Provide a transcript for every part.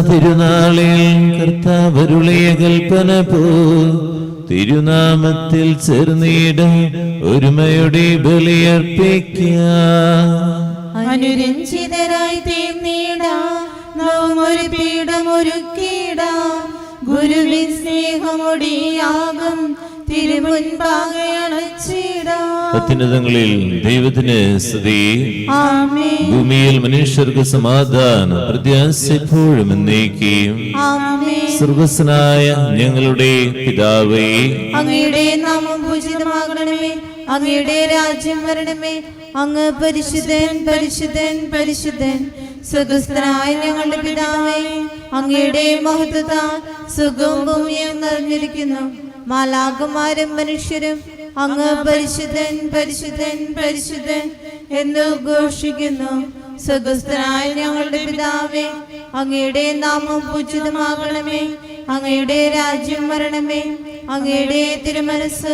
തിരുനാളിൽ കർത്താവരുളിയ കൽപ്പന പോ തിരുനാമത്തിൽ ചേർന്നിട ഒരുമയുടെ ബലിയർപ്പിക്കാം. അനുരഞ്ജിതരായി തീർന്നിടാം ഒരു പീഠമൊരുക്കിടാം. ഗുരുവിൻ സ്നേഹമൊടിയാകും തിരുമുൻപാകെ അണച്ചിടാം. അത്യുന്നതങ്ങളിൽ ദൈവത്തിന് സ്തുതി. ആമേൻ. ഭൂമിയിൽ മനുഷ്യർക്ക് സമാധാനം പ്രത്യാശിപ്പോഴും എന്നേക്കും. ആമേൻ. സ്വർഗ്ഗസ്ഥനായ ഞങ്ങളുടെ പിതാവേ, അങ്ങയുടെ നാമം പൂജിതമാകണമേ. അങ്ങയുടെ രാജ്യം വരണമേ. അങ്ങ് പരിശുദ്ധൻ പരിശുദ്ധൻ പരിശുദ്ധൻ. സ്വർഗ്ഗസ്ഥനായ ഞങ്ങളുടെ പിതാവേ, അങ്ങയുടെ മഹത്വത്താൽ സുഖവും ഭൂമിയും നിറഞ്ഞിരിക്കുന്നു. മാലാഖമാരും മനുഷ്യരും അങ്ങ് പരിശുദ്ധൻ പരിശുദ്ധൻ പരിശുദ്ധൻ എന്ന് ഘോഷിക്കുന്നു. സ്വർഗ്ഗസ്ഥനായ ഞങ്ങളുടെ പിതാവേ, അങ്ങയുടെ നാമം പൂജിതമാകണമേ. അങ്ങയുടെ രാജ്യം വരണമേ. അങ്ങയുടെ തിരുമനസ്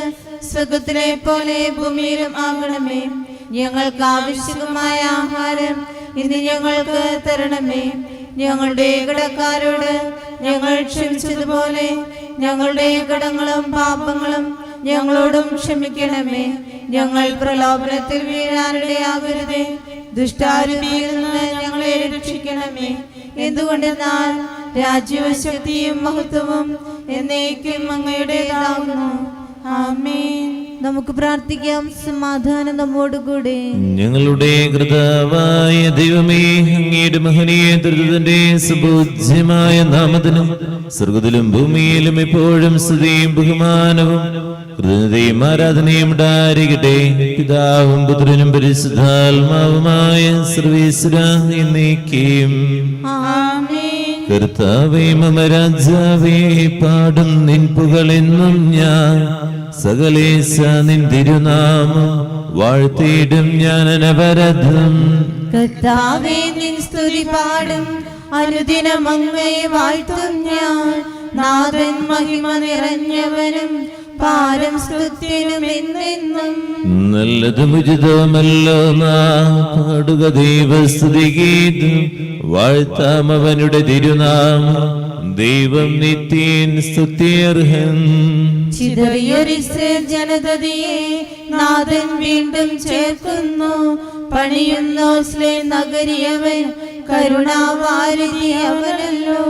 സ്വർഗ്ഗത്തിലെ പോലെ ഭൂമിയിലും ആകണമേ. ഞങ്ങൾക്ക് ആവശ്യമായ ആഹാരം ഇന്ന് ഞങ്ങൾക്ക് തരണമേ. ഞങ്ങളുടെ കടക്കാരോട് ഞങ്ങൾ ക്ഷമിച്ചതുപോലെ ഞങ്ങളുടെ കടങ്ങളും പാപങ്ങളും ഞങ്ങളോടും ക്ഷമിക്കണമേ. ഞങ്ങൾ പ്രലോഭനത്തിൽ വീഴാനിടയാകരുതേ. ദുഷ്ടാരൂപിയിൽ നിന്ന് ഞങ്ങളെ രക്ഷിക്കണമേ. എന്തുകൊണ്ടെന്നാൽ രാജ്യവും ശക്തിയും മഹത്വവും എന്നേക്കും അങ്ങയുടേതാകുന്നു. ആമേൻ. നമുക്ക് പ്രാർത്ഥിക്കാം. സമാധാനം നമ്മോടുകൂടെ. ഞങ്ങളുടെ കർത്താവായ ദൈവമേ, അങ്ങയുടെ മഹനീയ ദുരിതന്റെ സുപൂജ്യമായ നാമത്തിനും സ്വർഗ്ഗത്തിലും ഭൂമിയിലും എപ്പോഴും സ്തുതിയും ബഹുമാനവും കൃതജ്ഞതയും ആരാധനയും ഉണ്ടായിരിക്കട്ടെ. പിതാവും പുത്രനും പരിശുദ്ധാത്മാവുമായ സർവ്വേശ്വരാ എന്നേക്കും. ആമേൻ. കർത്താവേ മമ രാജാവേ, പാടും നിൻ പുകളെന്നും ഞാൻ. സകലേശ നിൻ തിരുനാമം വാഴ്ത്തിയിടും ഞാൻ അനവരതം. കർത്താവേ, നിൻ സ്തുതി പാടും അനുദിനം അങ്ങയെ വാഴ്ത്തും ഞാൻ. നാഥൻ മഹിമ നിറഞ്ഞവനും പാരം സ്തുത്യനും എന്നെന്നും. നല്ലതും ഉചിതമല്ലോ നാം പാടുക ദൈവസ്തുതി ഗീതം. വാഴ്ത്താം അവനുടെ തിരുനാമം. ദൈവം നിത്യൻ സ്തുത്യർഹൻ. ചിതറിയൊരു ജനതയെ നാഥൻ വീണ്ടും ചേർക്കുന്നു. പണിയുന്നു നഗരിയവൻ കരുണാവാരിധി അവനല്ലോ.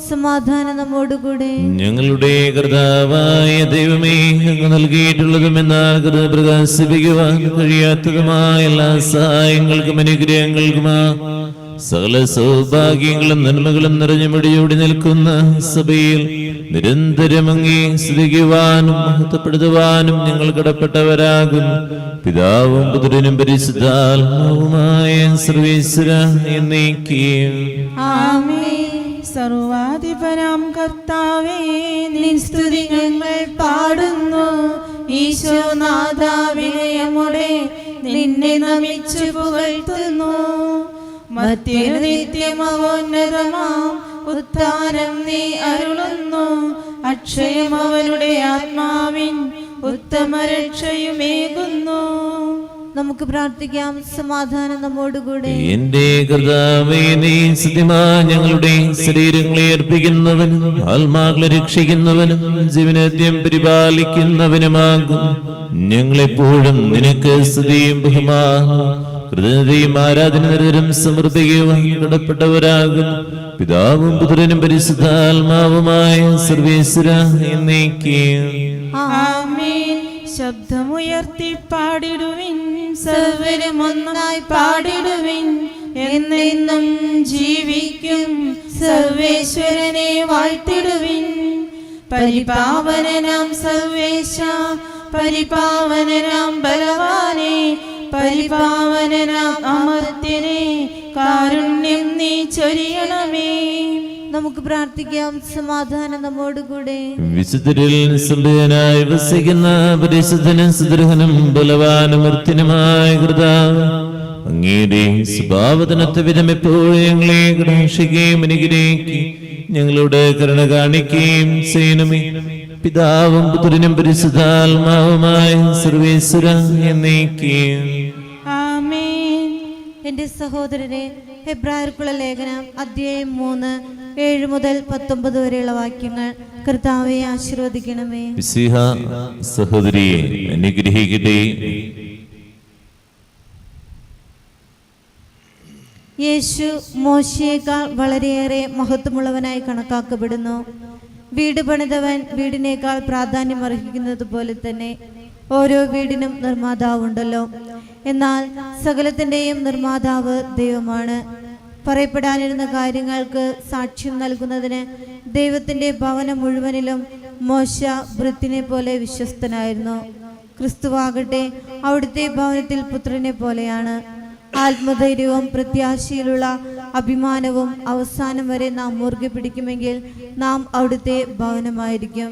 സമാധാനം നമ്മോടുകൂടെ. ഞങ്ങളുടെ കർത്താവായ ദൈവമേ, അങ്ങ് നൽകിയിട്ടുള്ളതും എന്നാൽ കൃത പ്രകാശിപ്പിക്കുവാൻ കഴിയാത്തതുമായ എല്ലാ സഹായങ്ങൾക്കും അനുഗ്രഹങ്ങൾക്കുമാ സകല സൗഭാഗ്യങ്ങളും നന്മകളും നിറഞ്ഞു മുടിയോടി നിൽക്കുന്ന സഭയിൽ നിരന്തരം അങ്ങേ സ്തുതിക്കുവാനും മഹത്വപ്പെടുത്തുവാനും ഞങ്ങൾ കടപ്പെട്ടവരാകുന്നു. പിതാവും പുത്രനും പരിശുദ്ധാത്മാവുമായ സർവ്വേശ്വരാ എന്നേക്കും. ആമേൻ. സർവാധിപനാം കർത്താവേ, നിൻ സ്തുതി ഞങ്ങൾ പാടുന്നു. ഈശോനാഥ, വിനയമോടെ നിന്നെ നമിച്ചു പുകഴ്ത്തുന്നു. മധ്യനു നിത്യമവോന്നതമാം ഉത്ഥാനം നീ അരുളുന്നു. അക്ഷയം അവനുടെ ആത്മാവിൻ ഉത്തമ രക്ഷയുമേകുന്നു. നമുക്ക് പ്രാർത്ഥിക്കാം. സമാധാനം നമ്മോടുകൂടെ. എന്റെ കർത്താവേ, നീ സത്യമായി ഞങ്ങളുടെ ശരീരങ്ങളെ അർപ്പിക്കുന്നവനും ആത്മാക്കളെ രക്ഷിക്കുന്നവനും ജീവനാദ്യം പരിപാലിക്കുന്നവനുമാകും. ഞങ്ങളെപ്പോഴും നിനക്ക് സ്തുതിയും ബഹുമാനവും കൃതജ്ഞതയും ആരാധന നിരന്തരം സമർപ്പിക്കുവാൻ കടപ്പെട്ടവരാകും. പിതാവും പുത്രനും പരിശുദ്ധാത്മാവുമായ സർവ്വേശ്വരാ എന്നേക്കും. ആമേൻ. ശബ്ദമുയർത്തി പാടിടുവിൻ, സർവ്വരും ഒന്നായി പാടിടുവിൻ. എന്നെന്നും ജീവിക്കും സർവേശ്വരനെ വാഴ്ത്തിടുവിൻ. പരിപാവനനാം സർവേശ, പരിപാവനനാം ബലവാനെ, പരിപാവനനാം അമർത്യനെ, കാരുണ്യം നീ ചൊരിയണമേ. നമുക്ക് പ്രാർത്ഥിക്കാം. സമാധാനം നമ്മോടുകൂടെ. വിശുദ്ധരിൽ നിസ്സംശയനായി വസിക്കുന്ന പരിശുദ്ധനും സുദൃഹനും ബലവാനും മർത്യനുമായ കർത്താവേ, അങ്ങയുടെ സ്വഭാവത്തിനൊത്ത വിധം എപ്പോഴും ഞങ്ങളെ കടാക്ഷിക്കുകയും അനുഗ്രഹിക്കുകയും ഞങ്ങളുടെ കരുണ കാണിക്കുകയും ചെയ്യണമേ. പിതാവും പുത്രനും പരിശുദ്ധാത്മാവുമായ സർവ്വേശ്വരാ എന്നേക്കും. ആമേൻ. എൻ്റെ സഹോദരരെ, ഹെബ്രായർക്കുള്ള ലേഖനം അധ്യായം 3 7 മുതൽ 19 വരെയുള്ള വാക്യങ്ങൾ കർത്താവെ ആശീർവദിക്കണമേ. മിശിഹ സഹോദരിയെ അനുഗ്രഹിക്കട്ടെ. യേശു മോശയേക്കാൾ വളരെയേറെ മഹത്വമുള്ളവനായി കണക്കാക്കപ്പെടുന്നു. വീട് പണിതവൻ വീടിനേക്കാൾ പ്രാധാന്യം അർഹിക്കുന്നത് പോലെ തന്നെ ഓരോ വീടിനും നിർമ്മാതാവുണ്ടല്ലോ. എന്നാൽ സകലത്തിൻ്റെയും നിർമ്മാതാവ് ദൈവമാണ്. പറയപ്പെടാനിരുന്ന കാര്യങ്ങൾക്ക് സാക്ഷ്യം നൽകുന്നതിന് ദൈവത്തിൻ്റെ ഭവനം മുഴുവനിലും മോശ വൃത്തിനെ പോലെ വിശ്വസ്തനായിരുന്നു. ക്രിസ്തുവാകട്ടെ അവിടുത്തെ ഭവനത്തിൽ പുത്രനെ പോലെയാണ്. ആത്മധൈര്യവും പ്രത്യാശയിലുള്ള അഭിമാനവും അവസാനം വരെ നാം മുറുകെ പിടിക്കുമെങ്കിൽ നാം അവിടുത്തെ ഭവനമായിരിക്കും.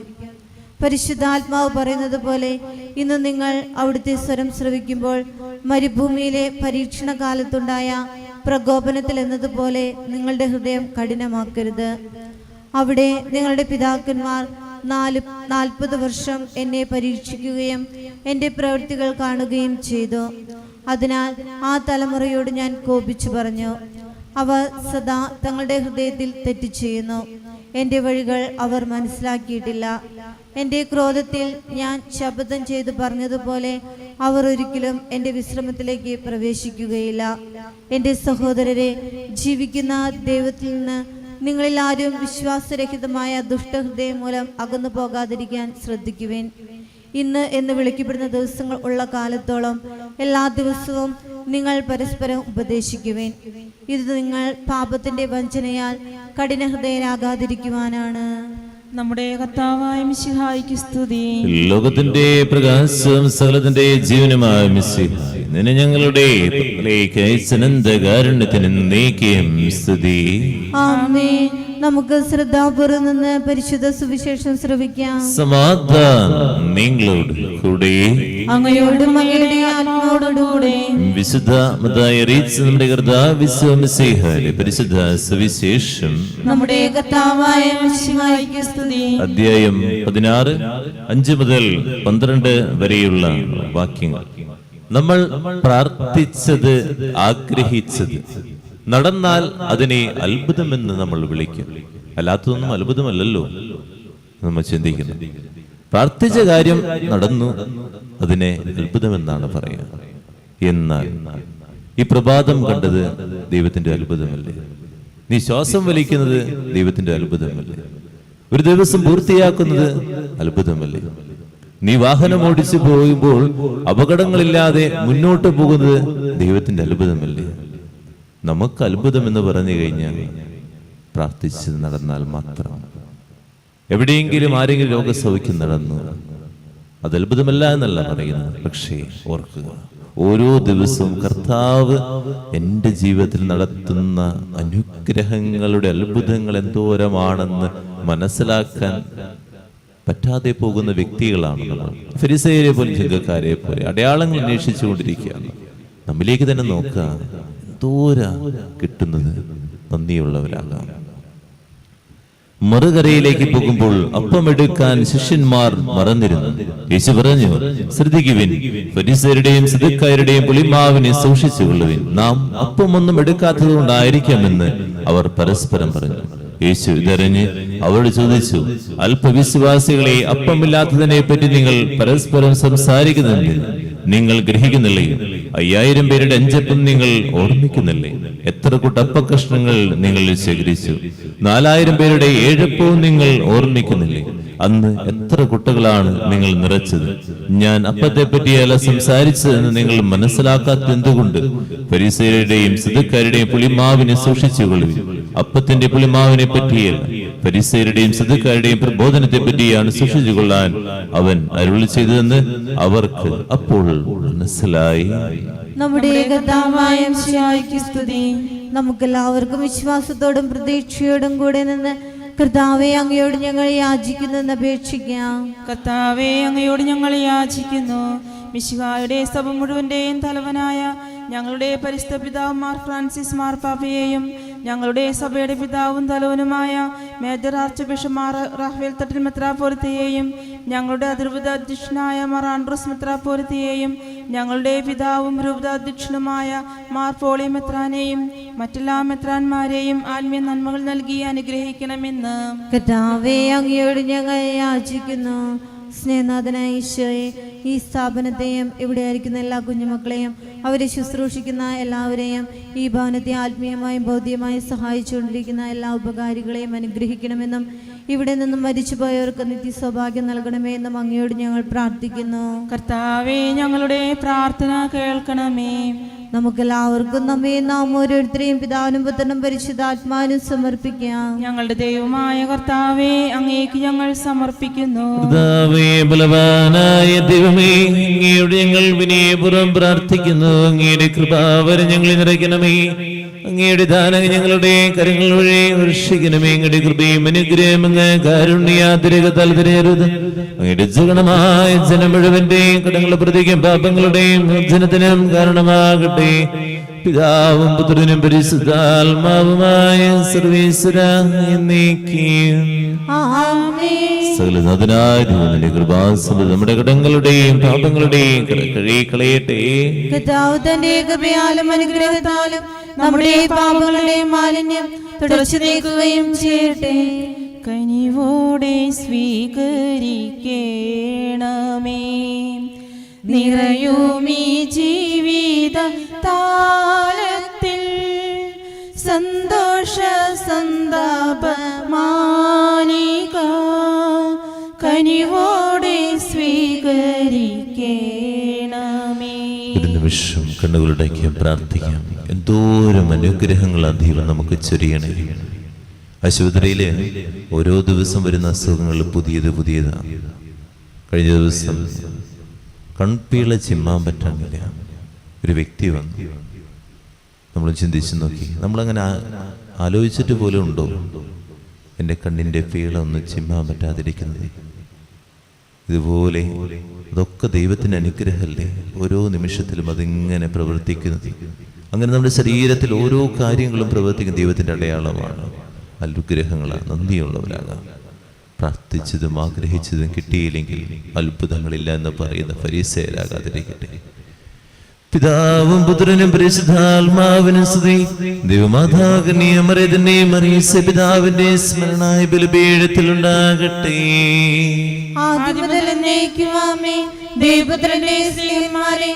പരിശുദ്ധാത്മാവ് പറയുന്നത് പോലെ ഇന്ന് നിങ്ങൾ അവിടുത്തെ സ്വരം ശ്രവിക്കുമ്പോൾ മരുഭൂമിയിലെ പരീക്ഷണ കാലത്തുണ്ടായ പ്രകോപനത്തിൽ എന്നതുപോലെ നിങ്ങളുടെ ഹൃദയം കഠിനമാക്കരുത്. അവിടെ നിങ്ങളുടെ പിതാക്കന്മാർ 40 വർഷം എന്നെ പരീക്ഷിക്കുകയും എൻ്റെ പ്രവൃത്തികൾ കാണുകയും ചെയ്തു. അതിനാൽ ആ തലമുറയോട് ഞാൻ കോപിച്ചു പറഞ്ഞു, അവർ സദാ തങ്ങളുടെ ഹൃദയത്തിൽ തെറ്റ് ചെയ്യുന്നു. എൻ്റെ വഴികൾ അവർ മനസ്സിലാക്കിയിട്ടില്ല. എൻ്റെ ക്രോധത്തിൽ ഞാൻ ശപഥം ചെയ്ത് പറഞ്ഞതുപോലെ അവർ ഒരിക്കലും എൻ്റെ വിശ്രമത്തിലേക്ക് പ്രവേശിക്കുകയില്ല. എൻ്റെ സഹോദരരെ, ജീവിക്കുന്ന ദൈവത്തിൽ നിന്ന് നിങ്ങളിൽ ആരും വിശ്വാസരഹിതമായ ദുഷ്ടഹൃദയം മൂലം അകന്നു പോകാതിരിക്കാൻ ശ്രദ്ധിക്കുവേൻ. ഇന്ന് എന്ന് വിളിക്കപ്പെടുന്ന ദിവസങ്ങൾ ഉള്ള കാലത്തോളം എല്ലാ ദിവസവും നിങ്ങൾ പരസ്പരം ഉപദേശിക്കുവേൻ. ഇത് നിങ്ങൾ പാപത്തിന്റെ വഞ്ചനയാൽ കഠിനഹൃദയരാകാതിരിക്കുവാനാണ്. നമ്മുടെ കർത്താവായ മിശിഹായ്ക്ക് സ്തുതി. ലോകത്തിന്റെ പ്രകാശം സകലത്തിന്റെ ജീവനുമായ മിശിഹ, നിന്നെ ഞങ്ങളുടെ അനന്തകാരുണ്യത്തിന് നീക്കിയും സ്തുതി. ആമേൻ. നമുക്ക് ശ്രദ്ധാപൂർവ്വം നിന്ന് പരിശുദ്ധ സുവിശേഷം ശ്രവിക്കാം. സമാധാനം നിങ്ങളോട് കൂടെ, അങ്ങയോടും അങ്ങയുടെ ആത്മാവോടുകൂടെ. വിശുദ്ധ മത്തായി അറിയിച്ച നമ്മുടെ കർത്താവ് മിശിഹായുടെ പരിശുദ്ധ സുവിശേഷം. നമ്മുടെ കർത്താവായ മിശിഹായ്ക്ക് സ്തുതി. അധ്യായം 16 5 മുതൽ 12 വരെയുള്ള വാക്യങ്ങൾ. നമ്മൾ പ്രാർത്ഥിച്ചത്, ആഗ്രഹിച്ചത് നടന്നാൽ അതിനെ അത്ഭുതമെന്ന് നമ്മൾ വിളിക്കും. അല്ലാത്തതൊന്നും അത്ഭുതമല്ലല്ലോ നമ്മൾ ചിന്തിക്കുന്നു. പ്രാർത്ഥിച്ച കാര്യം നടന്നു, അതിനെ അത്ഭുതമെന്നാണ് പറയുക. എന്നാൽ ഈ പ്രഭാതം കണ്ടത് ദൈവത്തിന്റെ അത്ഭുതമല്ലേ? നീ ശ്വാസം വലിക്കുന്നത് ദൈവത്തിന്റെ അത്ഭുതമല്ലേ? ഒരു ദിവസം പൂർത്തിയാക്കുന്നത് അത്ഭുതമല്ലേ? നീ വാഹനം ഓടിച്ചു പോകുമ്പോൾ അപകടങ്ങളില്ലാതെ മുന്നോട്ട് പോകുന്നത് ദൈവത്തിന്റെ അത്ഭുതമല്ലേ? നമുക്ക് അത്ഭുതം എന്ന് പറഞ്ഞു കഴിഞ്ഞാൽ പ്രാർത്ഥിച്ച് നടന്നാൽ മാത്രം. എവിടെയെങ്കിലും ആരെങ്കിലും രോഗസൗഖ്യം നടന്നു, അത് അത്ഭുതമല്ല എന്നല്ല പറയുന്നത്. പക്ഷേ ഓർക്കുക, ഓരോ ദിവസവും കർത്താവ് എൻ്റെ ജീവിതത്തിൽ നടത്തുന്ന അനുഗ്രഹങ്ങളുടെ അത്ഭുതങ്ങൾ എന്തോരമാണെന്ന് മനസ്സിലാക്കാൻ പറ്റാതെ പോകുന്ന വ്യക്തികളാണ് നമ്മൾ. ഫരിസേയരെ പോലെ ജഗക്കാരെ പോലെ അടയാളങ്ങൾ അന്വേഷിച്ചു കൊണ്ടിരിക്കുകയാണ്. നമ്മിലേക്ക് തന്നെ നോക്കുക, എന്തോരാ കിട്ടുന്നത്. നന്ദിയുള്ളവരാകാം. മറുകരയിലേക്ക് പോകുമ്പോൾ അപ്പമെടുക്കാൻ ശിഷ്യന്മാർ മറന്നിരുന്നു. യേശു പറഞ്ഞു, ശ്രദ്ധിക്കുവിൻ, ഫരിസേയരുടെയും സദുക്കായരുടെയും പുളിമാവിനെ സൂക്ഷിച്ചുകൊള്ളുവിൻ. നാം അപ്പമൊന്നും എടുക്കാത്തത് കൊണ്ടായിരിക്കാമെന്ന് അവർ പരസ്പരം പറഞ്ഞു. യേശു ഇതറിഞ്ഞ് അവരോട് ചോദിച്ചു, അല്പവിശ്വാസികളെ, അപ്പമില്ലാത്തതിനെ പറ്റി നിങ്ങൾ പരസ്പരം സംസാരിക്കുന്നുണ്ട്. നിങ്ങൾ ഗ്രഹിക്കുന്നില്ലേ? 5000 പേരുടെ 5 അപ്പം നിങ്ങൾ ഓർമ്മിക്കുന്നില്ലേ? എത്ര കൂട്ടപ്പക്കഷ്ണങ്ങൾ നിങ്ങൾ ശേഖരിച്ചു? 4000 പേരുടെ 7 അപ്പവും നിങ്ങൾ ഓർമ്മിക്കുന്നില്ലേ? അന്ന് എത്ര കുട്ടകളാണ് നിങ്ങൾ നിറച്ചത്? ഞാൻ അപ്പത്തെ പറ്റിയല്ല സംസാരിച്ചതെന്ന് നിങ്ങൾ മനസ്സിലാക്കാത്ത എന്തുകൊണ്ട്? ഫരിസേയരുടെയും സദുക്കാരുടെയും പുളിമാവിനെ സൂക്ഷിച്ചുകൊള്ളുവിൻ. അപ്പത്തിന്റെ പുളിമാവിനെ പറ്റിയല്ല, ഫരിസേയരുടെയും സദുക്കാരുടെയും പ്രബോധനത്തെ പറ്റിയാണ് സൂക്ഷിച്ചുകൊള്ളാൻ അവൻ അരുളി ചെയ്തതെന്ന് അവർക്ക് അപ്പോൾ മനസ്സിലായി. നമ്മുടെ കർത്താവായ മിശിഹായ്ക്ക് സ്തുതി. നമുക്കെല്ലാവർക്കും വിശ്വാസത്തോടും പ്രതീക്ഷയോടും കൂടെ നിന്ന് കർത്താവെ അങ്ങയോട് ഞങ്ങൾ യാചിക്കുന്നെന്ന് അപേക്ഷിക്കാം. കർത്താവെ അങ്ങയോട് ഞങ്ങൾ യാചിക്കുന്നു. മിശിഹായുടെ സഭ മുഴുവന്റെയും തലവനായ ഞങ്ങളുടെ പരിശുദ്ധ പിതാവ് മാർ ഫ്രാൻസിസ് മാർപ്പാപ്പയെയും ഞങ്ങളുടെ സഭയുടെ പിതാവും തലവനുമായ major arch bishop Mar Raphael Thattil മെത്രാപ്പോലിത്തയെയും ഞങ്ങളുടെ അതിർവ്വതാധ്യക്ഷനായ മാർ ആൻഡ്രോസ് മെത്രാപ്പോലിത്തയെയും ഞങ്ങളുടെ പിതാവും രൂപതാധ്യക്ഷനുമായ മാർ പോളി മെത്രാനെയും മറ്റെല്ലാ മെത്രാന്മാരെയും ആത്മീയ നന്മകൾ നൽകി അനുഗ്രഹിക്കണമെന്ന് കർത്താവേ, അങ്ങയോട് ഞങ്ങൾ യാചിക്കുന്നു. സ്നേഹനാഥനായ ഈശോയെ, ഈ സ്ഥാപനത്തെയും ഇവിടെ ആയിരിക്കുന്ന എല്ലാ കുഞ്ഞുമക്കളെയും അവരെ ശുശ്രൂഷിക്കുന്ന എല്ലാവരെയും ഈ ഭവനത്തെ ആത്മീയമായും ഭൗതികമായും സഹായിച്ചുകൊണ്ടിരിക്കുന്ന എല്ലാ ഉപകാരികളെയും അനുഗ്രഹിക്കണമെന്നും ഇവിടെ നിന്നും മരിച്ചുപോയവർക്ക് നിത്യസൗഭാഗ്യം നൽകണമേ എന്നും അങ്ങയോട് ഞങ്ങൾ പ്രാർത്ഥിക്കുന്നു. കർത്താവേ, ഞങ്ങളുടെ പ്രാർത്ഥന കേൾക്കണമേ. നമുക്കെല്ലാവർക്കും നമ്മെ നാം ഓരോരുത്തരെയും പിതാവിനും പുത്രനും പരിശുദ്ധാത്മാവിനും സമർപ്പിക്കാം. ഞങ്ങളുടെ ദൈവമായ കർത്താവേ, അങ്ങേക്ക് ഞങ്ങൾ സമർപ്പിക്കുന്നു. കർത്താവേ, ബലവാനായ ദൈവമേ, അങ്ങയോട് ഞങ്ങൾ വിനയപൂർവ്വം പ്രാർത്ഥിക്കുന്നു. അങ്ങയുടെ കൃപാവരം ഞങ്ങളിൽ നിറയ്ക്കണമേ. അങ്ങയുടെ ദാനം ഞങ്ങളുടെ കരങ്ങൾ വഴി വർഷിക്കണമേ. അങ്ങയുടെ കൃപയും അനുഗ്രഹം അങ്ങ് കാരുണ്യാതിരകത്താൽ തിരയരുത്. അങ്ങയുടെ ജഗണമായ ജനം മുഴുവന്റെയും കടങ്ങളുടെ പ്രതിക്കും പാപങ്ങളുടെയും മോചനത്തിനും കാരണമാകട്ടെ. പിതാവും പുത്രനും പരിശുദ്ധാത്മാവുമായ സർവീശ്വര എന്നേക്കും സകലനാഥനായ ദൈവത്തിന്റെ കൃപാസമ്പത്ത് നമ്മുടെ കടങ്ങളുടെയും പാപങ്ങളുടെയും കഴുകിക്കളയട്ടെ. കർത്താവ് തന്റെ കൃപയാലും അനുഗ്രഹത്താലും നമ്മുടെ പാപങ്ങളുടെയും മാലിന്യം തുടച്ചു നീക്കുകയും ചെയ്യട്ടെ. കനിവോടെ സ്വീകരിക്കേണമേ നിറയുമീ ജീവിത താലത്തിൽ സന്തോഷ സന്താപ മാനിക കനിവോടെ സ്വീകരിക്കേണമേ. ഒരു നിമിഷം കണ്ണുകളുടേക്ക് പ്രാർത്ഥിക്കാം. എന്തോരം അനുഗ്രഹങ്ങൾ ആ ദൈവം നമുക്ക് ചൊരിയണേ. ആശുപത്രിയില് ഓരോ ദിവസം വരുന്ന അസുഖങ്ങൾ പുതിയതാണ്. കഴിഞ്ഞ ദിവസം കൺപീള ചിമ്മാൻ പറ്റാനില്ല ഒരു വ്യക്തി വന്നു. നമ്മൾ ചിന്തിച്ചു നോക്കി, നമ്മളങ്ങനെ ആലോചിച്ചിട്ട് പോലും ഉണ്ടോ എൻ്റെ കണ്ണിൻ്റെ പീള ഒന്ന് ചിമ്മാൻ പറ്റാതിരിക്കുന്നത്? ഇതുപോലെ അതൊക്കെ ദൈവത്തിൻ്റെ അനുഗ്രഹമല്ലേ? ഓരോ നിമിഷത്തിലും അതിങ്ങനെ പ്രവർത്തിക്കുന്നത്. അങ്ങനെ നമ്മുടെ ശരീരത്തിൽ ഓരോ കാര്യങ്ങളും പ്രവർത്തിക്കുന്ന ദൈവത്തിൻ്റെ അടയാളമാണ്. അനുഗ്രഹങ്ങളാണ്. നന്ദിയുള്ളവരാകാം. പ്രാർത്ഥിച്ചതും ആഗ്രഹിച്ചതും കിട്ടിയില്ലെങ്കിൽ അത്ഭുതങ്ങളില്ല എന്ന് പറയുന്ന ഫരീസയരാകാതിരിക്കട്ടെ. പിതാവും പുത്രനും പരിശുദ്ധാത്മാവിനും സ്തുതി. ദൈവമാതാവിന്റെയും മറിയത്തിന്റെയും മറിയ പിതാവിന്റെ സ്മരണായ ബലിപീഠത്തിലുണ്ടാകട്ടെ. ആദ്യം മുതൽ എന്നേക്കും ആമേൻ. ദൈവപുത്രന്റെ സ്നേഹിതന്മാരെ,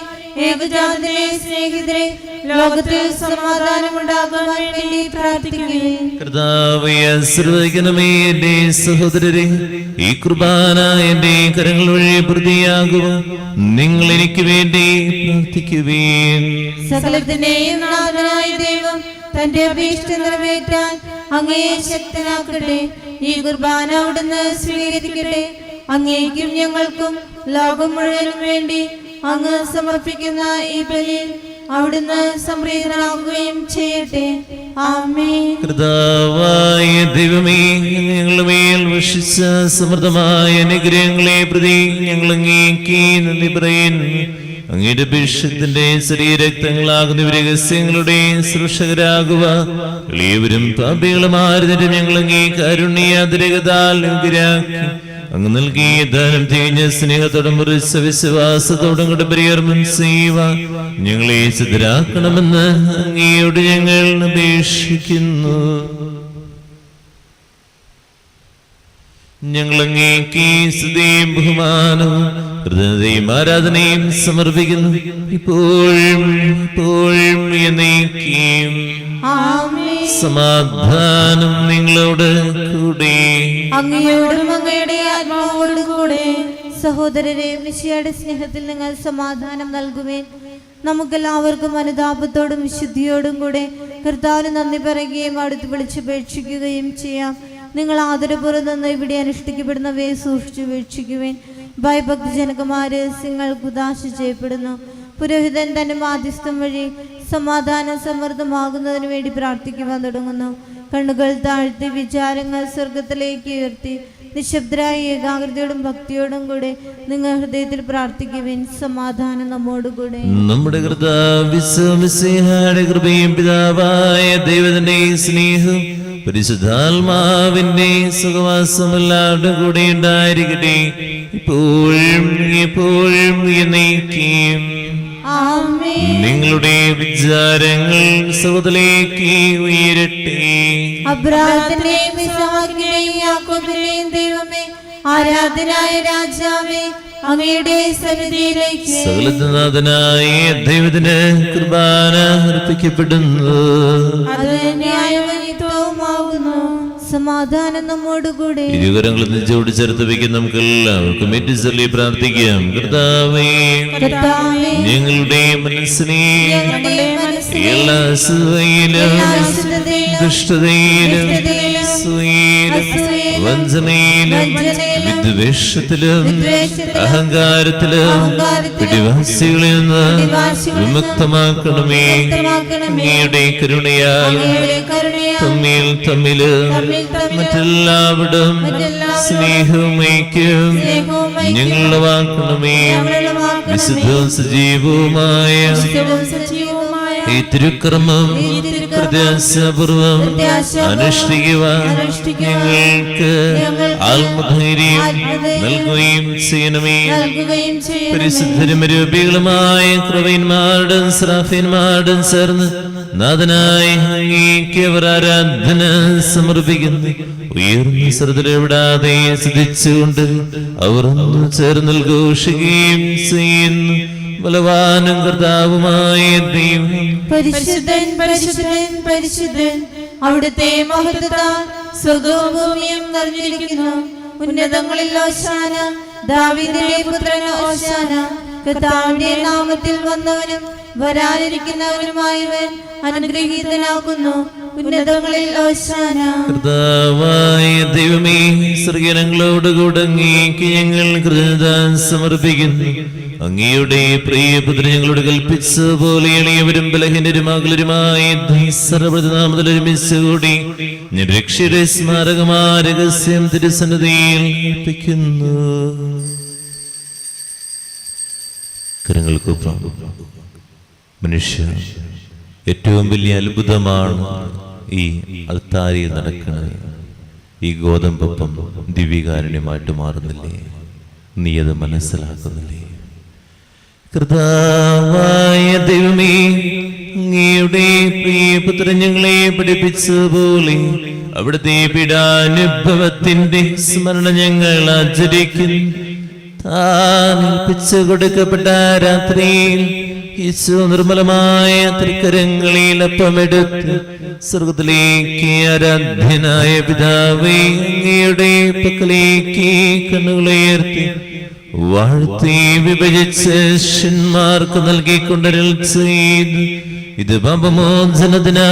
ഏകജാതന്റെ സ്നേഹിതരെ, ലോകത്തിൽ സമാധാനം ഉണ്ടാകാൻ വേണ്ടി പ്രാർത്ഥിക്കുകയും കർത്താവേ, ആശീർവദിക്കണമേ എന്റെ സഹോദരരെ. ഈ കുർബാന എന്റെ കരങ്ങൾ വഴി പ്രതിയാകുക. നിങ്ങൾ എനിക്ക് വേണ്ടി പ്രാർത്ഥിക്കുവേൻ. സകലത്തിന്റെയും നാഥനായ ദൈവം തന്റെ അഭീഷ്ട നിറവേറ്റാൻ അങ്ങയെ ശക്തനാക്കട്ടെ. ഈ കുർബാന അവിടുന്ന് സ്വീകരിക്കട്ടെ. അങ്ങേക്കും ഞങ്ങൾക്കും ലോകം മുഴുവനും വേണ്ടി അങ്ങ് സമർപ്പിക്കുന്ന ഈ ബലിയിൽ അവിടുന്ന് സംപ്രീതനാകുകയും ചെയ്യട്ടെ. ആമേൻ. കർത്താവായ ദൈവമേ, ഞങ്ങളുടെ മേൽ വർഷിച്ച സമൃദ്ധമായ അനുഗ്രഹങ്ങളെ പ്രതി ഞങ്ങൾ അങ്ങേക്ക് നന്ദി പറയുന്നു. അങ്ങയുടെ അഭിഷേകത്തിന്റെ ശരീരരക്തങ്ങളാകുന്ന രഹസ്യങ്ങളുടെ സൃഷ്ടികരാകുക. എളിയവരും പാപികളുമായിരുന്നിട്ട് ഞങ്ങൾ അങ്ങേ കാരുണ്യാതിരകത്താൽ അനുഗ്രഹിക്കും. അങ്ങ് നൽകിയ ദാനം തികഞ്ഞ സ്നേഹത്തോടും മുറിച്ച വിശ്വാസത്തോടും കൂടെ പരികർമ്മം ചെയ്യുവാൻ ഞങ്ങളെ സിദ്ധരാക്കണമെന്ന് അങ്ങയോട് ഞങ്ങൾ അപേക്ഷിക്കുന്നു. ഞങ്ങൾ അങ്ങേക്ക് സ്തുതിയും ബഹുമാനവും കൃതജ്ഞതയും ആരാധനയും സമർപ്പിക്കുന്നു, ഇപ്പോഴും എപ്പോഴും എന്നേക്കും. സമാധാനം നിങ്ങളോട് കൂടെ. അങ്ങയോടും അങ്ങയുടെ ആത്മാവോടും കൂടെ. സഹോദരരെ, മിശിഹായുടെ സ്നേഹത്തിൽ നിങ്ങൾ സമാധാനം നൽകുവേൻ. നമുക്കെല്ലാവർക്കും അനുതാപത്തോടും വിശുദ്ധിയോടും കൂടെ കർത്താവിന് നന്ദി പറയുകയും അടുത്ത് വിളിച്ചപേക്ഷിക്കുകയും ചെയ്യാം. നിങ്ങൾ ആദരപൂർവ്വം നിന്ന് ഇവിടെ അനുഷ്ഠിക്കപ്പെടുന്നവയെ സൂക്ഷിച്ചു വീക്ഷിക്കുവേൻ. ഭയഭക്തിജനകമായ രഹസ്യങ്ങൾ കുദാശ ചെയ്യപ്പെടുന്നു. പുരോഹിതൻ തന്റെ മാധ്യസ്ഥം വഴി സമാധാനം സമൃദ്ധമാകുന്നതിന് വേണ്ടി പ്രാർത്ഥിക്കുവാൻ തുടങ്ങുന്നു. കണ്ണുകൾ താഴ്ത്തി വിചാരങ്ങൾ സ്വർഗത്തിലേക്ക് ഉയർത്തി നിശബ്ദരായ ഏകാഗ്രതയോടും ഭക്തിയോടും കൂടെ നിങ്ങൾ ഹൃദയത്തിൽ പ്രാർത്ഥിക്കുവിൻ. സമാധാനം നമ്മോടുകൂടെ. നമ്മുടെ കർത്താവിന്റെ കൃപയും പിതാവായ ദൈവത്തിന്റെ സ്നേഹം പരിശുദ്ധാത്മാവിന്റെ സുഖവാസം എല്ലാവരുടെ കൂടെ ഉണ്ടായിരിക്കട്ടെ, ഇപ്പോഴും എപ്പോഴും എന്നേക്കും. ആമേൻ. നിങ്ങളുടെ വിചാരങ്ങൾ സഹോദരേക്ക് ഉയരട്ടെ. അബ്രാഹത്തിന്റെയും ഇസ്ഹാക്കിന്റെയും യാക്കോബിന്റെയും ദൈവമേ, ആരാധനായ രാജാവേ, അങ്ങയുടെ സന്നിധിയിലേക്ക് സകലനാഥനായ ദൈവത്തിന് കുർബാന അർപ്പിക്കപ്പെടുന്നു. അത് ന്യായവുമാകുന്നു. സമാധാനം നമ്മോടുകൂടെ. ഇരുകരങ്ങൾ നെഞ്ചോട് ചേർത്ത് വയ്ക്കുന്ന നമുക്ക് എല്ലാവർക്കും ഏറ്റുചൊല്ലി പ്രാർത്ഥിക്കാം. കർത്താവേ, ഞങ്ങളുടെ മനസ്സിനെ എല്ലാ അസൂയയിലും ദുഷ്ടതയിലും അസൂയയിലും വഞ്ചനയിലും വിദ്വേഷത്തിലും അഹങ്കാരത്തിലും പിടിവാസികളിൽ നിന്ന് വിമുക്തമാക്കണമേ. അങ്ങയുടെ കരുണയാൽ തമ്മിൽ മറ്റെല്ലാവരും സ്നേഹവും ഐക്യവും ഞങ്ങളുവാക്കണമേ. വിശുദ്ധവും സജീവവുമായ ഈ തിരുക്രമം പ്രത്യാശാപൂർവം അനുഷ്ഠിക്കുവാൻ ഞങ്ങൾക്ക് ആത്മധൈര്യം നൽകുകയും ചെയ്യണമേ. പരിശുദ്ധരും രൂപികളുമായ കൃപന്മാരുടെയും ശ്രാഫ്യന്മാരുടെയും ചേർന്ന് നാഥനായ അങ്ങേക്ക് അവർ ആരാധന സമർപ്പിക്കുന്നു. ഉയർന്ന ശ്രദ്ധയിൽപ്പെടാതെ ശ്രദ്ധിച്ചുകൊണ്ട് അവർ ഒന്ന് ചേർന്ന് ഘോഷിക്കുകയും ചെയ്യുന്നു. ബലവാനും കർത്താവുമായ ദൈവം പരിശുദ്ധൻ പരിശുദ്ധൻ പരിശുദ്ധൻ, അവിടുത്തെ മഹത്വത്താൽ സ്വർഗ്ഗവും ഭൂമിയും നിറഞ്ഞിരിക്കുന്നു. ഉന്നതങ്ങളിൽ ഓശാന, ദാവീദിന്റെ പുത്രന് ഓശാന. കർത്താവിന്റെ നാമത്തിൽ വന്നവനും വരാനിരിക്കുന്നവനുമായവൻ അനുഗ്രഹീതനാകുന്നു. ഉന്നതങ്ങളിൽ ഓശാന. കർത്താവായ ദൈവമേ, സ്വർഗ്ഗങ്ങളോടുകൂടെ അങ്ങേക്ക് ഞങ്ങൾ കൃതജ്ഞത സമർപ്പിക്കുന്നു. അങ്ങയുടെ പ്രിയപുത്രൻ ഞങ്ങളോട് കൽപ്പിച്ച പോലെ എളിയവരും ബലഹീനരും അകലരുമായ സർവ്വനാമത്തിൽ ഒരുമിച്ചുകൂടി രക്ഷയുടെ സ്മാരകമായ രഹസ്യം തിരുസന്നിധിയിൽ അർപ്പിക്കുന്നു. കരങ്ങൾക്ക് മനുഷ്യ ഏറ്റവും വലിയ അത്ഭുതമാണ് ഈ അൾത്താരയിൽ നടക്കുന്നത്. ഈ ഗോതമ്പപ്പം ദിവ്യകാരുണ്യമായിട്ട് മാറുന്നില്ലേ? നീ അത് മനസ്സിലാക്കുന്നില്ലേ? കർത്താവായ ദൈവമേ, അങ്ങയുടെ പ്രിയപുത്രൻ ഞങ്ങളെ പഠിപ്പിച്ച പോലെ അവിടുത്തെ പീഡാനുഭവത്തിന്റെ സ്മരണ ഞങ്ങൾ ആചരിക്കുന്നു. താൻ ഏൽപ്പിച്ചു കൊടുക്കപ്പെട്ട രാത്രിയിൽ യേശു നിർമ്മലമായ തൃക്കരങ്ങളിൽ അപ്പമെടുത്ത് സ്വർഗ്ഗത്തിലേക്ക് ആരാധ്യനായ പിതാവേ, അങ്ങയുടെ പക്കലേക്ക് കണ്ണുകളുയർത്തി വാഴ്ത്തി വിഭജിച്ച് ശിഷ്യന്മാർക്ക് നൽകിക്കൊണ്ടരുൾ ചെയ്തു. ഇത് പാപമോചനത്തിനാ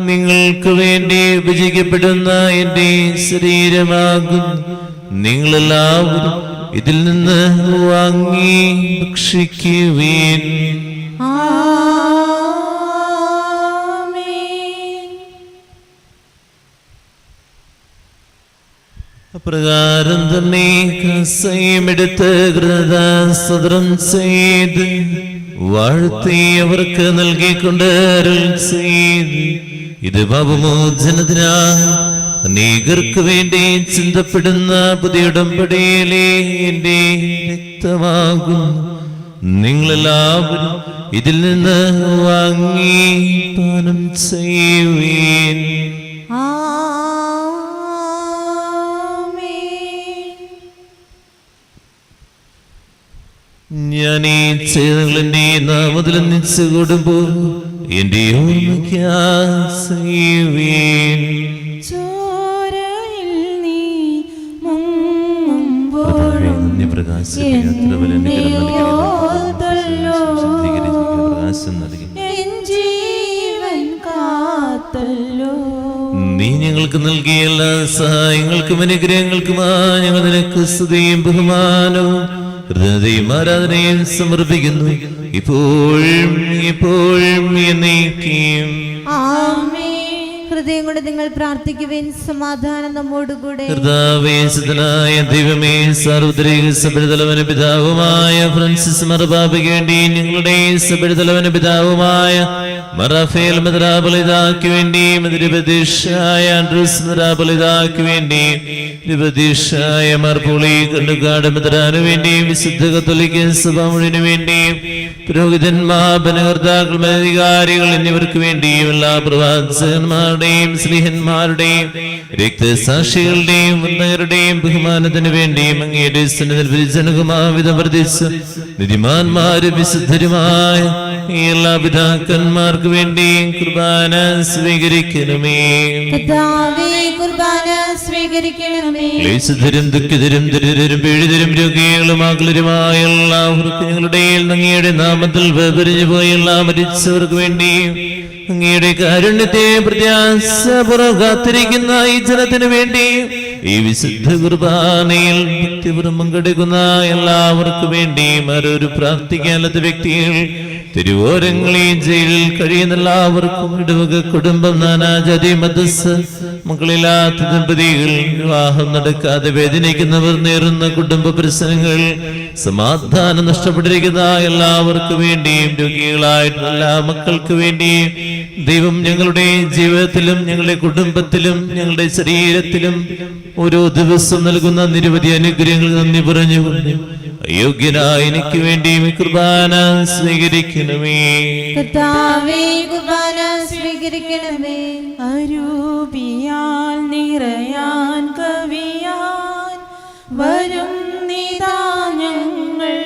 നിങ്ങൾക്ക് വേണ്ടി വിഭജിക്കപ്പെടുന്ന എന്റെ ശരീരമാകുന്നു. നിങ്ങളെല്ലാവരും ഇതിൽ നിന്ന് വാങ്ങി ഭക്ഷിക്കുവീൻ. അപ്രകാരം തന്നെ കസയുമെടുത്ത് കൃതജ്ഞതാസ്തോത്രം ചെയ്ത് വാഴ്ത്തി അവർക്ക് നൽകിക്കൊണ്ട് അരുൾ ചെയ്തു. ഇത് പാപമോചനത്തിനാ അനേകർക്ക് വേണ്ടി ചിന്തപ്പെടുന്ന പുതിയ ഉടമ്പടിയിലെ എന്റെ രക്തമാകുന്നു. നിങ്ങളെല്ലാവരും ഇതിൽ നിന്ന് വാങ്ങി പാനം ചെയ്യുവീൻ. ഞാൻ ഈ ചെയ്തങ്ങളെന്റെ നാമത്തിൽ ഒന്നിച്ചു കൂടുമ്പോ എന്റെ ഓർമ്മയ്ക്കാസീവീൻ. നീ ഞങ്ങൾക്ക് നൽകിയ എല്ലാ സഹായങ്ങൾക്കും അനുഗ്രഹങ്ങൾക്കുമായി ഞങ്ങൾ നിനക്ക് സ്തുതിയും ബഹുമാനവും ഹൃദയം ആരാധനയും സമർപ്പിക്കുന്നു, ഇപ്പോഴും എപ്പോഴും എന്നേക്കും. ഹൃദയം കൊണ്ട് നിങ്ങൾ പ്രാർത്ഥിക്കുവിൻ. സമാധാനം നമ്മോടുകൂടെ. കർത്താവേശനായ ദൈവമേ, സാർവത്രിക സഭയുടെ തലവന് പിതാവുമായ ഫ്രാൻസിസ് മാർപ്പാപ്പയ്ക്ക് വേണ്ടി ഞങ്ങളുടെ സഭയുടെ തലവന് പിതാവുമായ മറാഫേൽ മെത്രാപൊലീതാക്ക് വേണ്ടിയും അതിരുപതീഷായ ആൻഡ്രൂസ് മെത്രാപൊലീതാക്ക് വേണ്ടിയും ഇരുപതീഷായ മാർപ്പോളി കണ്ടുകാട് മെത്രാനു വേണ്ടിയും വിശുദ്ധ കത്തോലിക്ക സഭ മുഴുവനു വേണ്ടിയും പുരോഹിതന്മാർ, ഭരണകർത്താക്കൾ, അധികാരികൾ എന്നിവർക്ക് വേണ്ടിയും എല്ലാ പ്രവാചകന്മാരുടെയും സ്നേഹന്മാരുടെയും രക്തസാക്ഷികളുടെയും വന്ദകരുടെയും ബഹുമാനത്തിന് വേണ്ടിയും അങ്ങയുടെ സന്നിധിയിൽ വർദ്ധിച്ച് നിധിമാന്മാരും വിശുദ്ധരുമായ എല്ലാ പിതാക്കന്മാർക്ക് വേണ്ടിയും കുർബാന സ്വീകരിക്കണമേ. ക്ലേശിതരും ദുഃഖിതരും ദരിദ്രരും പീഡിതരും രോഗികളും ആകുലരുമായ എല്ലാവർക്കും ഞങ്ങളുടെ അങ്ങയുടെ നാമത്തിൽ വേർപിരിഞ്ഞു പോയ എല്ലാ മരിച്ചവർക്ക് വേണ്ടിയും അങ്ങയുടെ കാരുണ്യത്തെ പ്രത്യാശപൂർവ്വം കാത്തിരിക്കുന്ന ഈ ജനത്തിനു വേണ്ടി ഈ വിശുദ്ധ കുർബാനയിൽ ഭക്തിപൂർവ്വം പങ്കെടുക്കുന്ന എല്ലാവർക്കും വേണ്ടിയും ആരൊരു പ്രാർത്ഥിക്കാത്ത വ്യക്തികൾ, തിരുവോരങ്ങളിൽ ജയിലിൽ കഴിയുന്ന എല്ലാവർക്കും, ഇടവക കുടുംബം, നാനാജാതി മതസ്, മക്കളില്ലാത്ത ദമ്പതികൾ, വിവാഹം നടക്കാതെ വേദനിക്കുന്നവർ, നേരുന്ന കുടുംബ പ്രശ്നങ്ങൾ, സമാധാനം നഷ്ടപ്പെട്ടിരിക്കുന്ന എല്ലാവർക്കും വേണ്ടിയും രോഗികളായിട്ടുള്ള എല്ലാ മക്കൾക്ക് വേണ്ടിയും ദൈവം ഞങ്ങളുടെ ജീവിതത്തിലും ഞങ്ങളുടെ കുടുംബത്തിലും ഞങ്ങളുടെ ശരീരത്തിലും ഓരോ ദിവസം നൽകുന്ന നിരവധി അനുഗ്രഹങ്ങൾ നന്ദി പറഞ്ഞുകൊണ്ട് അയോഗ്യനായ എനിക്ക് വേണ്ടിയും കുർബാന സ്വീകരിക്കണമേ. അരൂപിയാൽ നിറയാൻ കവിയാൻ വരും നിതാ ഞങ്ങൾ,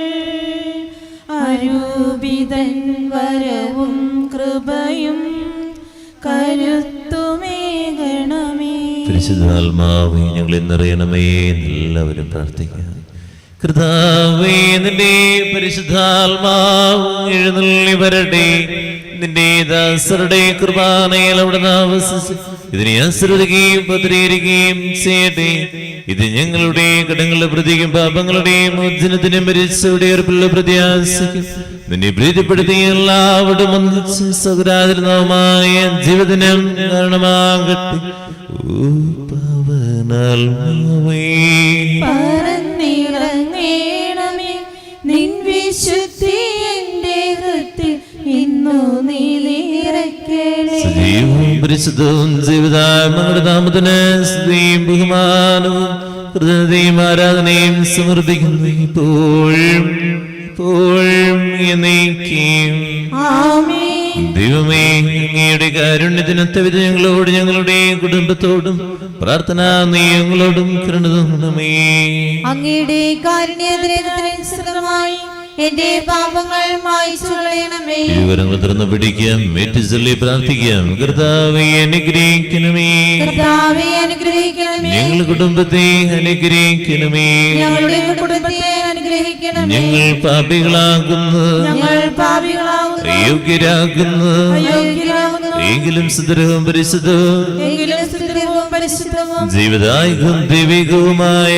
അരൂപിതൻ വരവും കൃപയും കരുത്തുമേകണമേ. പരിശുദ്ധാത്മാവേ ഞങ്ങളെ നിറയണമേ. എല്ലാവരും പ്രാർത്ഥിക്കാം. കർത്താവേ, നിന്റെ പരിശുദ്ധാത്മാവ് എഴുന്നള്ളി വരട്ടെ. നിന്റെ ദാസരുടെ കുർബാനയിൽ അവിടുന്ന് ആവസിച്ച് ഇതിനെ ആശ്രയിക്കുകയും പത്രീകരിക്കുകയും ചെയ്യട്ടെ. ഇത് ഞങ്ങളുടെ കടങ്ങളുടെ പ്രതിക്കും പാപങ്ങളുടെയും മോചനത്തിനും മരിച്ചവരുടെ ഉറപ്പുള്ള പ്രത്യാശയ്ക്കും നിന്നെ പ്രീതിപ്പെടുത്തിയ എല്ലാവരും ഒന്നിച്ച് സൗരാതിരുന്നവുമായ ജീവിതനം കാരണമാകട്ടെ. പറന്നിറങ്ങേണമേ നിൻ വിശുദ്ധി എന്റെ ഹൃത്തിൽ ഇന്നു നീ നിറയ്ക്കണമേ. സജീവവും പരിശുദ്ധവും ജീവിതങ്ങളുടെ നാമത്തിന് സ്തുതിയും ബഹുമാനവും കൃതജ്ഞതയും ആരാധനയും സമർപ്പിക്കുന്നു ഇപ്പോഴും ഇപ്പോഴും എന്നേക്കും. ദൈവമേ, അങ്ങയുടെ കാരുണ്യത്തിനൊത്ത വിധം ഞങ്ങളോട് ഞങ്ങളുടെ കുടുംബത്തോടും പ്രാർത്ഥന നീ ഞങ്ങളോടും കരുണ തോന്നണമേ. അങ്ങയുടെ കാരുണ്യത്തിനനുസൃതമായി എന്റെ പാപങ്ങൾ മായ്ച്ചു കളയണമേ. ഇരുവരങ്ങൾ തുറന്നു പിടിക്കാം, ഏറ്റുചൊല്ലി പ്രാർത്ഥിക്കാം. കർത്താവേ അനുഗ്രഹിക്കണമേ. കർത്താവേ അനുഗ്രഹിക്കണമേ. ഞങ്ങളുടെ കുടുംബത്തെ അനുഗ്രഹിക്കണമേ. ഞങ്ങളുടെ കുടുംബത്തെ അനുഗ്രഹിക്കണമേ. ഞങ്ങൾ പാപികളാകുന്നു, അയോഗ്യരാകുന്നു. എങ്കിലും സുദൃഢവും പരിശുദ്ധവും ജീവിതായകവും ദൈവികവുമായ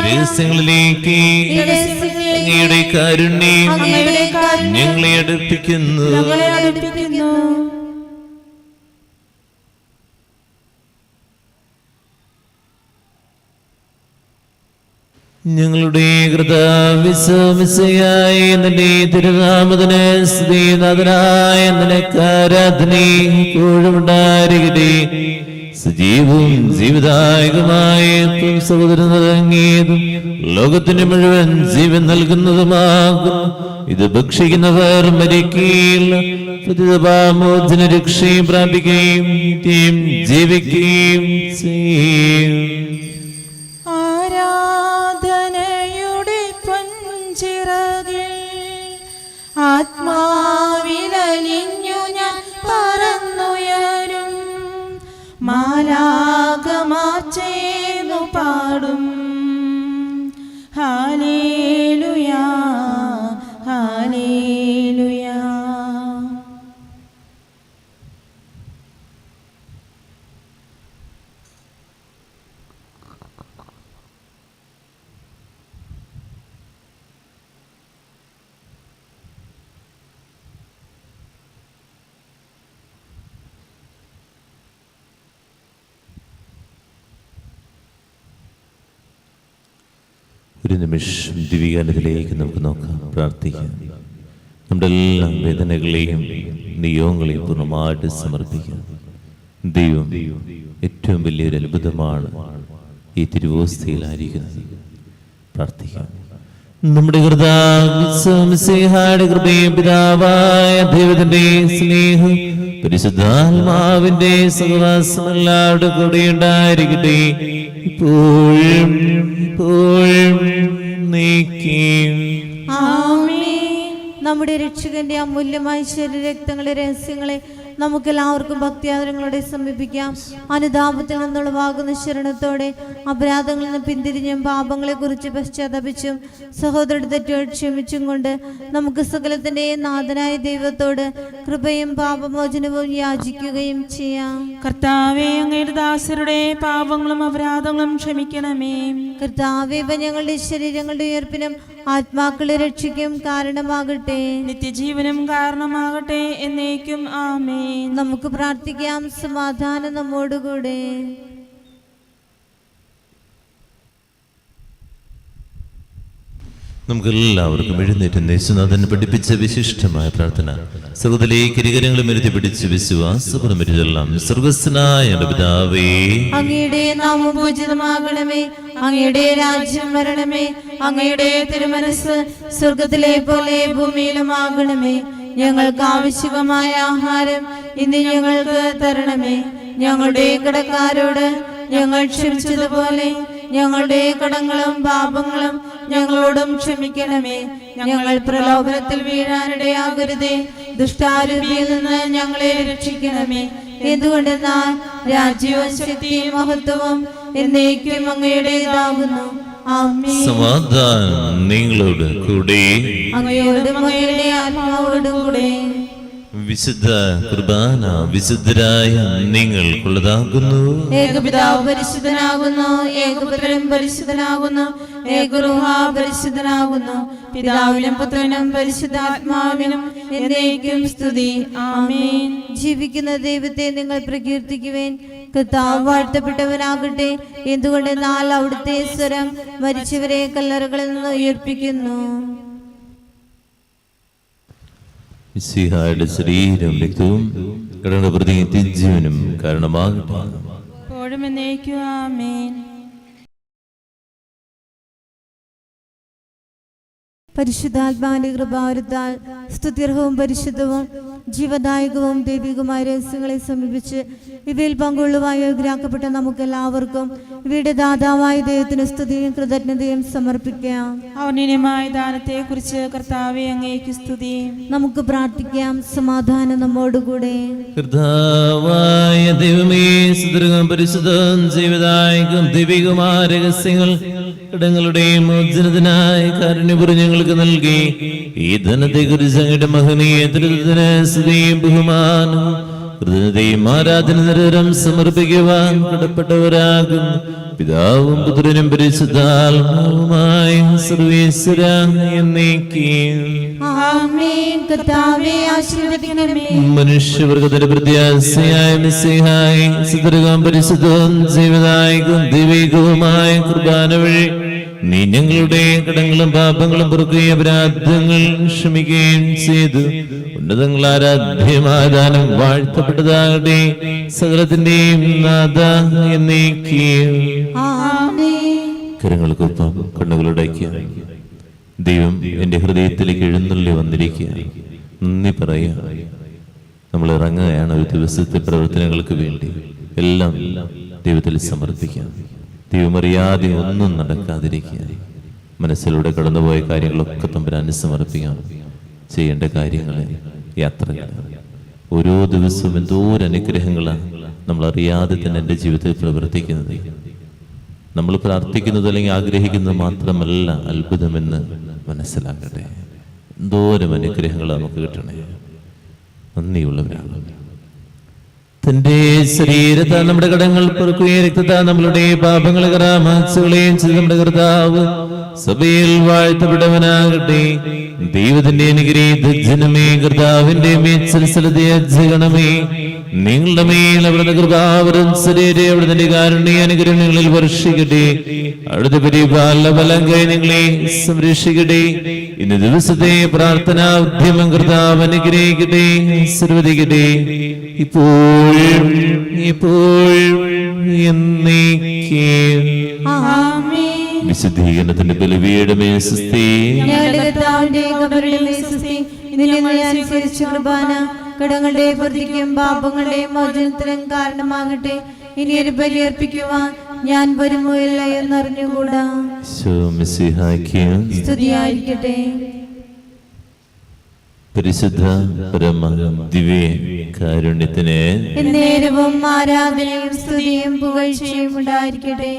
രഹസ്യങ്ങളിലേക്ക് അങ്ങയുടെ കാരുണ്യം ഞങ്ങളെ അടുപ്പിക്കുന്നു. ഞങ്ങളുടെ കർത്താവിശ്വസിയായ നിന്റെ തിരുനാമത്തിന് സ്തുതിനാഥനായ നിനക്ക് ആരാധനയുണ്ടായിരിക്കട്ടെ. സജീവവും ജീവിതായകമായ സഹോദരൻ തുടങ്ങിയതും ലോകത്തിന് മുഴുവൻ ജീവൻ നൽകുന്നതുമാകും. ഇത് ഭക്ഷിക്കുന്നവർ മരിക്കുകയില്ല, പ്രതിപാമോചന രക്ഷയും പ്രാപിക്കുകയും നിത്യം ജീവിക്കുകയും ചെയ്യും. ആരാധനയുടെ പഞ്ചിറകിൽ ആത്മാവിലലിഞ്ഞു ഞാൻ പറന്നുയരും, മാലാഖമാർ ചേർന്നു പാടും ഹല്ലേലൂയാ ഹല്ലേലൂയാ. ഒരു നിമിഷം ദിവ്യകാനത്തിലേക്ക് നമുക്ക് നോക്കാം, പ്രാർത്ഥിക്കാം. നമ്മുടെ എല്ലാ വേദനകളെയും നിയോഗങ്ങളെയും പൂർണ്ണമായിട്ട് സമർപ്പിക്കാം. ദൈവം ഏറ്റവും വലിയൊരു അത്ഭുതമാണ് ഈ തിരുവോസ്തിയിലായിരിക്കുന്നത്. പ്രാർത്ഥിക്കാം. നമ്മുടെ കർത്താവിന്റെ കൃപയും പിതാവായ ദൈവത്തിന്റെ സ്നേഹം പരിശുദ്ധാത്മാവിന്റെ സഹവാസം എല്ലാവരുടെ കൂടെ ഉണ്ടായിരിക്കട്ടെ, ഇപ്പോഴും എപ്പോഴും നീക്കും. നമ്മുടെ രക്ഷകന്റെ അമൂല്യമായ ശരീരരക്തങ്ങളെ രഹസ്യങ്ങളെ നമുക്കെല്ലാവർക്കും ഭക്തിയാദരങ്ങളോടെ സമീപിക്കാം. അനുതാപത്തിൽ നിന്നുളവാകുന്ന ശരണത്തോടെ അപരാധങ്ങളിൽ നിന്ന് പിന്തിരിഞ്ഞും പാപങ്ങളെ കുറിച്ച് പശ്ചാത്തപിച്ചും സഹോദരരുടെ തെറ്റുകൾ ക്ഷമിച്ചും കൊണ്ട് നമുക്ക് സകലത്തിന്റെയും നാഥനായ ദൈവത്തോട് കൃപയും പാപമോചനവും യാചിക്കുകയും ചെയ്യാം. കർത്താവേ, അങ്ങയുടെ ദാസരുടെ പാപങ്ങളും അപരാധങ്ങളും ക്ഷമിക്കണമേ. കർത്താവേ, ഇവ ഞങ്ങളുടെ ശരീരങ്ങളുടെ ഉയർപ്പിനും ആത്മാക്കളെ രക്ഷിക്കും കാരണമാകട്ടെ, നിത്യജീവനും കാരണമാകട്ടെ എന്നേക്കും. ആമേൻ. നമുക്ക് പ്രാർത്ഥിക്കാം. സമാധാനം നമ്മോടുകൂടെ. നമുക്ക് എല്ലാവർക്കും എഴുന്നേറ്റ് യേശുനാഥൻ പഠിപ്പിച്ച വിശിഷ്ടമായ പ്രാർത്ഥന സകലത്തിലേക്ക് ഇരുകരങ്ങളും എഴുതി പിടിച്ച് വിശ്വാസപരമെല്ലാം. സ്വർഗസ്ഥനായ പിതാവേ, അങ്ങയുടെ നാമം പൂജിതമാകണമേ, അങ്ങയുടെ രാജ്യം വരണമേ, അങ്ങയുടെ തിരുമനസ് സ്വർഗത്തിലെ പോലെ ഭൂമിയിലുമാകണമേ. ഞങ്ങൾക്ക് ആവശ്യമായ ആഹാരം ഇന്ന് ഞങ്ങൾക്ക് തരണമേ. ഞങ്ങളുടെ കടക്കാരോട് ഞങ്ങൾ ക്ഷമിച്ചതുപോലെ ഞങ്ങളുടെ കടങ്ങളും പാപങ്ങളും ഞങ്ങളോടും ക്ഷമിക്കണമേ. ഞങ്ങൾ പ്രലോഭനത്തിൽ വീഴാനിടയാകരുതേ, ദുഷ്ടാരൂപിയിൽ നിന്ന് ഞങ്ങളെ രക്ഷിക്കണമേ. എന്തുകൊണ്ടെന്നാൽ രാജ്യവും ശക്തിയും മഹത്വവും എന്നേക്കും അങ്ങയുടേതാകുന്നു. ആമേൻ. സമാധാനം നിങ്ങളോട് കൂടെ, അങ്ങയോടും അങ്ങയുടെ ആത്മാവോടും കൂടെ. വിശുദ്ധ കുർബാന വിശുദ്ധരായ നിങ്ങൾക്കുള്ളതാകുന്നു. ഏകപിതാവ് പരിശുദ്ധനാകുന്നു, ഏകപുത്രൻ പരിശുദ്ധനാകുന്നു, ഏകരൂഹ പരിശുദ്ധനാകുന്നു. പിതാവിനും പുത്രനും പരിശുദ്ധാത്മാവിനും എന്നേക്കും സ്തുതി. ആമേൻ. ജീവിക്കുന്ന ദൈവത്തെ നിങ്ങൾ പ്രകീർത്തിക്കുവേൻ. കർത്താവ് വാഴ്ത്തപ്പെട്ടവനാകട്ടെ, എന്തുകൊണ്ടെന്നാൽ അവിടുത്തെ സ്വരം മരിച്ചവരെ കല്ലറകളിൽ നിന്ന് ഉയർപ്പിക്കുന്നു. മിശിഹായുടെ ശരീരവും രക്തവും കടങ്ങളുടെ പ്രതി നിത്യജീവനും കാരണമാകട്ടെ. എപ്പോഴും എന്നേക്കും. ആമേൻ. പരിശുദ്ധാത്മാവിന്റെ കൃപാവരത്താൽ സ്തുത്യർഹവും പരിശുദ്ധവും ജീവദായകവും ദൈവികമായ രഹസ്യങ്ങളെ സമീപിച്ച് ഇവയിൽ പങ്കുകൊള്ളുവാൻ യോഗ്യരാക്കപ്പെട്ട നമുക്കെല്ലാവർക്കും ഇവയുടെ ദാതാവായ ദൈവത്തിന് സ്തുതിയും കൃതജ്ഞതയും സമർപ്പിക്കാം. ഔന്നത്യമായ ദാനത്തെ കുറിച്ച് കർത്താവേ, അങ്ങേക്ക് സ്തുതി. നമുക്ക് പ്രാർത്ഥിക്കാം. സമാധാനം നമ്മോടുകൂടെ. കർത്താവായ ദൈവമേ, സുദൃഢവും പരിശുദ്ധവും ജീവദായകവും ദൈവികമായ രഹസ്യങ്ങൾ കടങ്ങളുടെയും മോചനത്തിനായി കാരുണ്യപൂർവ്വം ഞങ്ങൾക്ക് നൽകി. ഈ ധനത്തെ കുറിച്ച് അങ്ങയുടെ മഹനീയ ത്രിത്വത്തിന് സ്തുതിയും ബഹുമാനവും കൃതജ്ഞതയും ആരാധന നിരന്തരം സമർപ്പിക്കുവാൻ കടപ്പെട്ടവരാകുന്നു. പിതാവും പുത്രനും പരിശുദ്ധാത്മാവുമായ സർവ്വേശ്വരാ എന്നേക്കും. ആമേൻ. കർത്താവേ, ആശീർവദിക്കണമേ. മനുഷ്യവർഗത്തിന്റെ പ്രത്യാശയായ മിശിഹായി സുദൃഢവും പരിശുദ്ധവും ജീവദായകവും ദൈവികവുമായ കുർബാന വഴി നീ ഞങ്ങളുടെ കടങ്ങളും പാപങ്ങളും പൊറുക്കുകയും അപരാധങ്ങൾ ക്ഷമിക്കുകയും ചെയ്തു. ഉന്നതങ്ങൾ ആരാധ്യമായ ദാനം വാഴ്ത്തപ്പെട്ടതാകട്ടെ, സകലത്തിന്റെയും നാഥ എന്നേക്കും. ആമേൻ. കരങ്ങൾക്കൊപ്പം കണ്ണുകളുടയ്ക്കുക. ദൈവം എന്റെ ഹൃദയത്തിലേക്ക് എഴുന്നള്ളി വന്നിരിക്കുക. നന്ദി പറയുക. നമ്മൾ ഇറങ്ങുകയാണ് ഒരു ദിവസത്തെ പ്രവർത്തനങ്ങൾക്ക് വേണ്ടി. എല്ലാം ദൈവത്തിൽ സമർപ്പിക്കാം. ദൈവമറിയാതെ ഒന്നും നടക്കാതിരിക്കുക. മനസ്സിലൂടെ കടന്നുപോയ കാര്യങ്ങളൊക്കെ തമ്പുരാന് സമർപ്പിക്കാം. ചെയ്യേണ്ട കാര്യങ്ങളെ, യാത്രകൾ, ഓരോ ദിവസവും എന്തോരം അനുഗ്രഹങ്ങളാണ് നമ്മൾ അറിയാതെ തന്നെ എൻ്റെ ജീവിതത്തിൽ പ്രവർത്തിക്കുന്നത്. നമ്മൾ പ്രാർത്ഥിക്കുന്നത് അല്ലെങ്കിൽ ആഗ്രഹിക്കുന്നത് മാത്രമല്ല അത്ഭുതമെന്ന് മനസ്സിലാക്കട്ടെ. എന്തോരം അനുഗ്രഹങ്ങളാണ് നമുക്ക് കിട്ടണേ. നന്ദിയുള്ളവരാണ്. തന്റെ ശരീരത്താൽ നമ്മുടെ കടങ്ങൾ പൊറുക്കുകയും രക്തത്താൽ നമ്മളുടെ പാപങ്ങളെ കറാമാച്ചുകളെയും ചെയ്ത് നമ്മുടെ കർത്താവ് സഭയിൽ വാഴ്ത്തപ്പെട്ടവനാകട്ടെ. ദൈവത്തിന്റെ അനുഗ്രഹീത ജനമേ, കർത്താവിന്റെ മേച്ചൽസലതയെ ജഗണമേ, നിങ്ങളുടെ മേൽ അവിടുത്തെ കൃപാവരം ശരീരെ അവിടുത്തെ കാരുണ്യ അനുഗ്രഹങ്ങളിൽ വർഷിക്കട്ടെ. അവിടുത്തെ പരിപാലന ബലം കൈ നിങ്ങളെ സംരക്ഷിക്കട്ടെ. ഇന്ന് ദിവസത്തെ പ്രാർത്ഥനാ ഉദ്യമം കർത്താവ് അനുഗ്രഹിക്കട്ടെ, ആശീർവദിക്കട്ടെ, ഇപ്പോഴും എപ്പോഴും എന്നേക്കും. ആമേൻ. വിശുദ്ധീകരണത്തിന്റെ ബലിപീഠമേ സ്വസ്തി. ഞങ്ങളുടെ കർത്താവിന്റെ കബറിടമേ സ്വസ്തി. ഇതിനെ അനുസരിച്ച് കുർബാന കടങ്ങളുടെ പ്രതിക്കും പാപങ്ങളുടെ മോചനത്തിനും കാരണമാകട്ടെ. ഇനി ഒരു ബലി അർപ്പിക്കുവാൻ ഞാൻ വരുമോ ഇല്ല എന്നറിഞ്ഞുകൂടാ. സ്തുതിയായിരിക്കട്ടെ. പരിശുദ്ധ പരമ ദിവ്യ കാരുണ്യത്തിന് എന്നേരവും ആരാധനയും സ്തുതിയും പുകഴ്ചയും ഉണ്ടായിരിക്കട്ടെ.